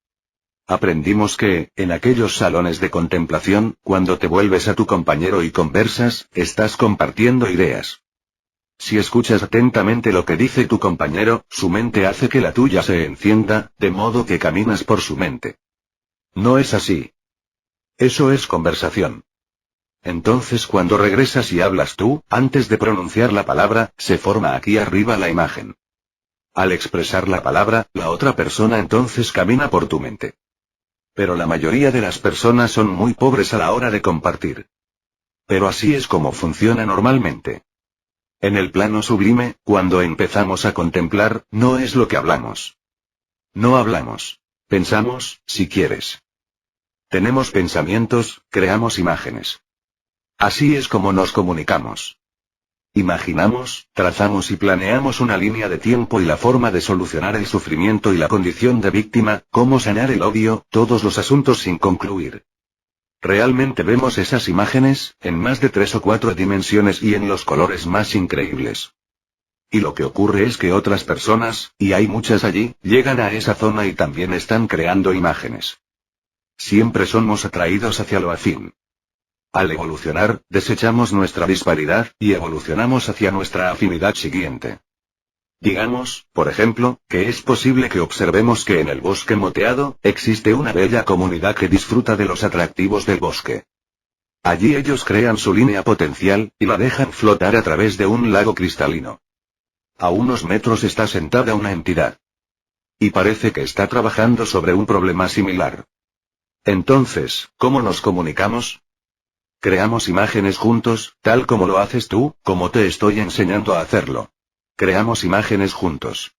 Speaker 1: Aprendimos que, en aquellos salones de contemplación, cuando te vuelves a tu compañero y conversas, estás compartiendo ideas. Si escuchas atentamente lo que dice tu compañero, su mente hace que la tuya se encienda, de modo que caminas por su mente. No es así. Eso es conversación. Entonces cuando regresas y hablas tú, antes de pronunciar la palabra, se forma aquí arriba la imagen. Al expresar la palabra, la otra persona entonces camina por tu mente. Pero la mayoría de las personas son muy pobres a la hora de compartir. Pero así es como funciona normalmente. En el plano sublime, cuando empezamos a contemplar, no es lo que hablamos. No hablamos. Pensamos, si quieres. Tenemos pensamientos, creamos imágenes. Así es como nos comunicamos. Imaginamos, trazamos y planeamos una línea de tiempo y la forma de solucionar el sufrimiento y la condición de víctima, cómo sanar el odio, todos los asuntos sin concluir. Realmente vemos esas imágenes, en más de 3 o 4 dimensiones y en los colores más increíbles. Y lo que ocurre es que otras personas, y hay muchas allí, llegan a esa zona y también están creando imágenes. Siempre somos atraídos hacia lo afín. Al evolucionar, desechamos nuestra disparidad, y evolucionamos hacia nuestra afinidad siguiente. Digamos, por ejemplo, que es posible que observemos que en el bosque moteado, existe una bella comunidad que disfruta de los atractivos del bosque. Allí ellos crean su línea potencial, y la dejan flotar a través de un lago cristalino. A unos metros está sentada una entidad. Y parece que está trabajando sobre un problema similar. Entonces, ¿cómo nos comunicamos? Creamos imágenes juntos, tal como lo haces tú, como te estoy enseñando a hacerlo. Creamos imágenes juntos.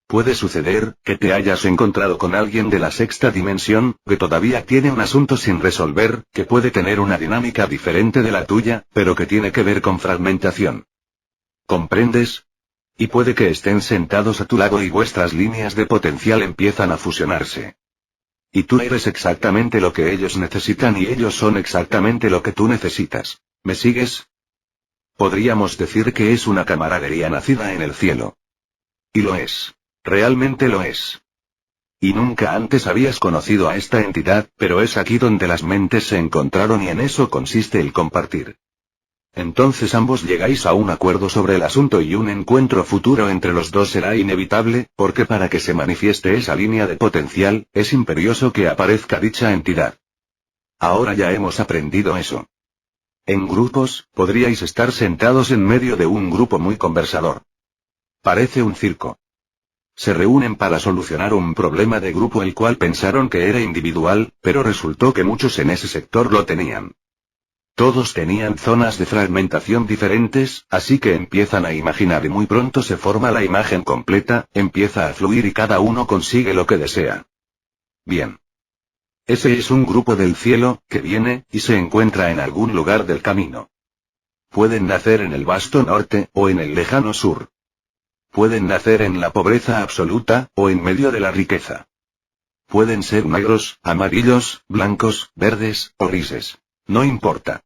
Speaker 1: Puede suceder, que te hayas encontrado con alguien de la 6ª dimensión, que todavía tiene un asunto sin resolver, que puede tener una dinámica diferente de la tuya, pero que tiene que ver con fragmentación. ¿Comprendes? Y puede que estén sentados a tu lado y vuestras líneas de potencial empiezan a fusionarse. Y tú eres exactamente lo que ellos necesitan y ellos son exactamente lo que tú necesitas. ¿Me sigues? Podríamos decir que es una camaradería nacida en el cielo. Y lo es. Realmente lo es. Y nunca antes habías conocido a esta entidad, pero es aquí donde las mentes se encontraron y en eso consiste el compartir. Entonces ambos llegáis a un acuerdo sobre el asunto y un encuentro futuro entre los dos será inevitable, porque para que se manifieste esa línea de potencial, es imperioso que aparezca dicha entidad. Ahora ya hemos aprendido eso. En grupos, podríais estar sentados en medio de un grupo muy conversador. Parece un circo. Se reúnen para solucionar un problema de grupo el cual pensaron que era individual, pero resultó que muchos en ese sector lo tenían. Todos tenían zonas de fragmentación diferentes, así que empiezan a imaginar y muy pronto se forma la imagen completa, empieza a fluir y cada uno consigue lo que desea. Bien. Ese es un grupo del cielo, que viene, y se encuentra en algún lugar del camino. Pueden nacer en el vasto norte, o en el lejano sur. Pueden nacer en la pobreza absoluta, o en medio de la riqueza. Pueden ser negros, amarillos, blancos, verdes, o grises. No importa.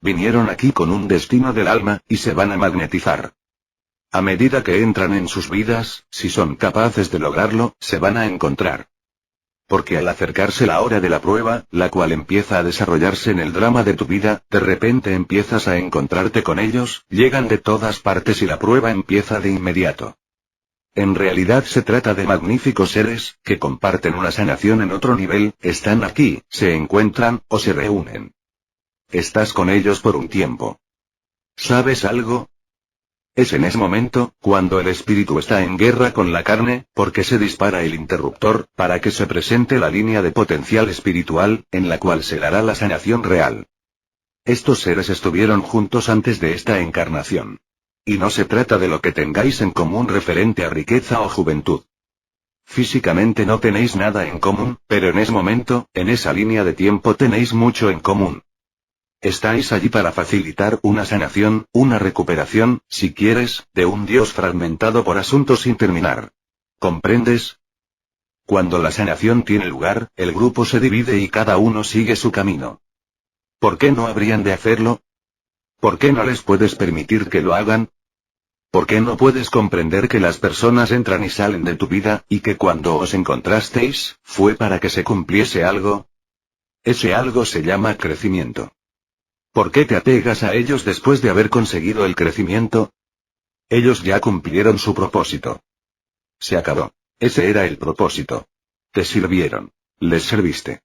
Speaker 1: Vinieron aquí con un destino del alma, y se van a magnetizar. A medida que entran en sus vidas, si son capaces de lograrlo, se van a encontrar. Porque al acercarse la hora de la prueba, la cual empieza a desarrollarse en el drama de tu vida, de repente empiezas a encontrarte con ellos, llegan de todas partes y la prueba empieza de inmediato. En realidad se trata de magníficos seres, que comparten una sanación en otro nivel, están aquí, se encuentran, o se reúnen. Estás con ellos por un tiempo. ¿Sabes algo? Es en ese momento, cuando el espíritu está en guerra con la carne, porque se dispara el interruptor, para que se presente la línea de potencial espiritual, en la cual se dará la sanación real. Estos seres estuvieron juntos antes de esta encarnación. Y no se trata de lo que tengáis en común referente a riqueza o juventud. Físicamente no tenéis nada en común, pero en ese momento, en esa línea de tiempo tenéis mucho en común. Estáis allí para facilitar una sanación, una recuperación, si quieres, de un Dios fragmentado por asuntos sin terminar. ¿Comprendes? Cuando la sanación tiene lugar, el grupo se divide y cada uno sigue su camino. ¿Por qué no habrían de hacerlo? ¿Por qué no les puedes permitir que lo hagan? ¿Por qué no puedes comprender que las personas entran y salen de tu vida, y que cuando os encontrasteis, fue para que se cumpliese algo? Ese algo se llama crecimiento. ¿Por qué te apegas a ellos después de haber conseguido el crecimiento? Ellos ya cumplieron su propósito. Se acabó. Ese era el propósito. Te sirvieron. Les serviste.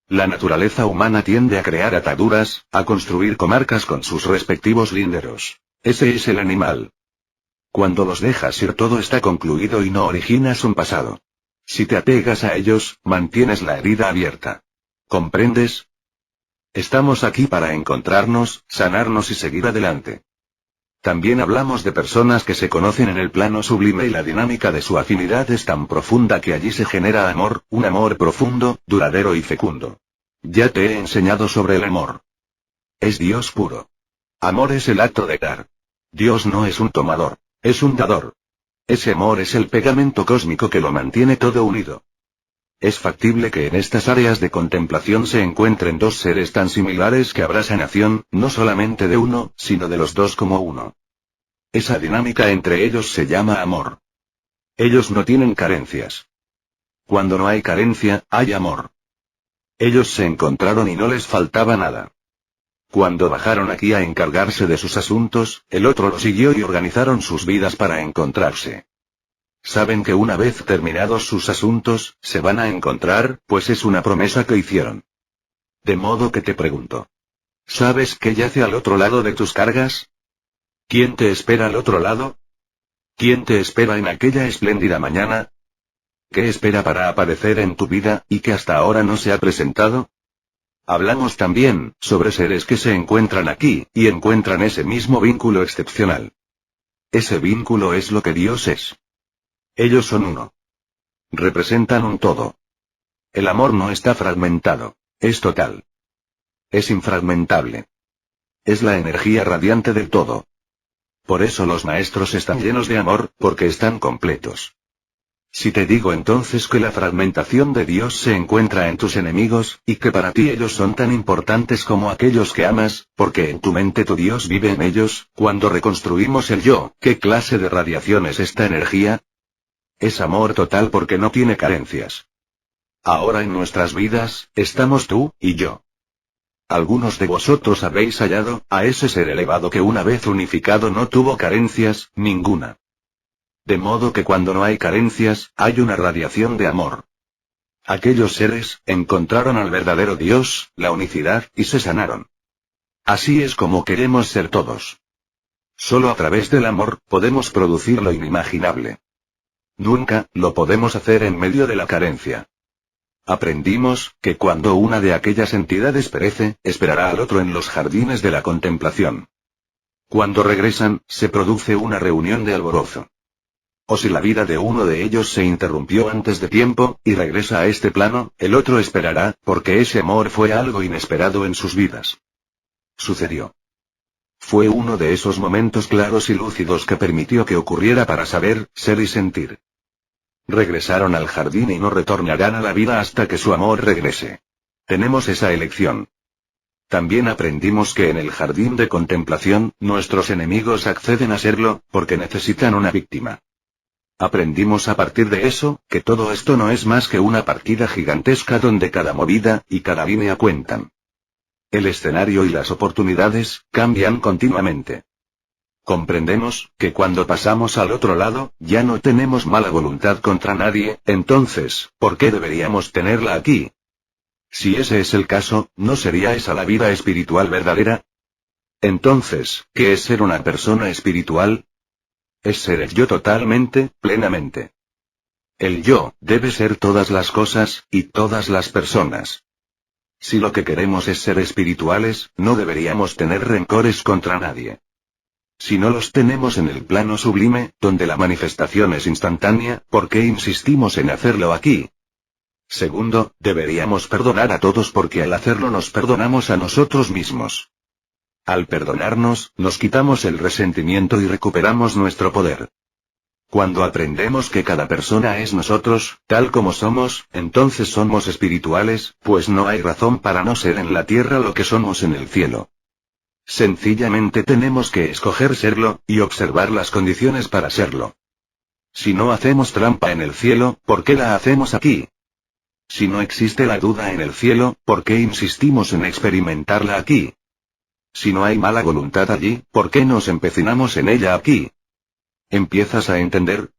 Speaker 1: La naturaleza humana tiende a crear ataduras, a construir comarcas con sus respectivos linderos. Ese es el animal. Cuando los dejas ir todo está concluido y no originas un pasado. Si te apegas a ellos, mantienes la herida abierta. ¿Comprendes? Estamos aquí para encontrarnos, sanarnos y seguir adelante. También hablamos de personas que se conocen en el plano sublime y la dinámica de su afinidad es tan profunda que allí se genera amor, un amor profundo, duradero y fecundo. Ya te he enseñado sobre el amor. Es Dios puro. Amor es el acto de dar. Dios no es un tomador, es un dador. Ese amor es el pegamento cósmico que lo mantiene todo unido. Es factible que en estas áreas de contemplación se encuentren dos seres tan similares que habrá sanación, no solamente de uno, sino de los dos como uno. Esa dinámica entre ellos se llama amor. Ellos no tienen carencias. Cuando no hay carencia, hay amor. Ellos se encontraron y no les faltaba nada. Cuando bajaron aquí a encargarse de sus asuntos, el otro lo siguió y organizaron sus vidas para encontrarse. Saben que una vez terminados sus asuntos, se van a encontrar, pues es una promesa que hicieron. De modo que te pregunto. ¿Sabes qué yace al otro lado de tus cargas? ¿Quién te espera al otro lado? ¿Quién te espera en aquella espléndida mañana? ¿Qué espera para aparecer en tu vida, y que hasta ahora no se ha presentado? Hablamos también, sobre seres que se encuentran aquí, y encuentran ese mismo vínculo excepcional. Ese vínculo es lo que Dios es. Ellos son uno. Representan un todo. El amor no está fragmentado, es total. Es infragmentable. Es la energía radiante del todo. Por eso los maestros están llenos de amor, porque están completos. Si te digo entonces que la fragmentación de Dios se encuentra en tus enemigos, y que para ti ellos son tan importantes como aquellos que amas, porque en tu mente tu Dios vive en ellos, cuando reconstruimos el yo, ¿qué clase de radiación es esta energía? Es amor total porque no tiene carencias. Ahora en nuestras vidas, estamos tú, y yo. Algunos de vosotros habéis hallado, a ese ser elevado que una vez unificado no tuvo carencias, ninguna. De modo que cuando no hay carencias, hay una radiación de amor. Aquellos seres, encontraron al verdadero Dios, la unicidad, y se sanaron. Así es como queremos ser todos. Solo a través del amor, podemos producir lo inimaginable. Nunca, lo podemos hacer en medio de la carencia. Aprendimos, que cuando una de aquellas entidades perece, esperará al otro en los jardines de la contemplación. Cuando regresan, se produce una reunión de alborozo. O si la vida de uno de ellos se interrumpió antes de tiempo, y regresa a este plano, el otro esperará, porque ese amor fue algo inesperado en sus vidas. Sucedió. Fue uno de esos momentos claros y lúcidos que permitió que ocurriera para saber, ser y sentir. Regresaron al jardín y no retornarán a la vida hasta que su amor regrese. Tenemos esa elección. También aprendimos que en el jardín de contemplación, nuestros enemigos acceden a serlo, porque necesitan una víctima. Aprendimos a partir de eso, que todo esto no es más que una partida gigantesca donde cada movida, y cada línea cuentan. El escenario y las oportunidades, cambian continuamente. Comprendemos, que cuando pasamos al otro lado, ya no tenemos mala voluntad contra nadie, entonces, ¿por qué deberíamos tenerla aquí? Si ese es el caso, ¿no sería esa la vida espiritual verdadera? Entonces, ¿qué es ser una persona espiritual? Es ser el yo totalmente, plenamente. El yo, debe ser todas las cosas, y todas las personas. Si lo que queremos es ser espirituales, no deberíamos tener rencores contra nadie. Si no los tenemos en el plano sublime, donde la manifestación es instantánea, ¿por qué insistimos en hacerlo aquí? Segundo, deberíamos perdonar a todos porque al hacerlo nos perdonamos a nosotros mismos. Al perdonarnos, nos quitamos el resentimiento y recuperamos nuestro poder. Cuando aprendemos que cada persona es nosotros, tal como somos, entonces somos espirituales, pues no hay razón para no ser en la tierra lo que somos en el cielo. Sencillamente tenemos que escoger serlo, y observar las condiciones para serlo. Si no hacemos trampa en el cielo, ¿por qué la hacemos aquí? Si no existe la duda en el cielo, ¿por qué insistimos en experimentarla aquí? Si no hay mala voluntad allí, ¿por qué nos empecinamos en ella aquí? ¿Empiezas a entender?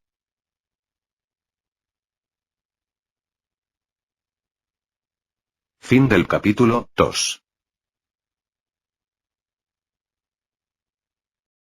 Speaker 1: Fin del capítulo 2.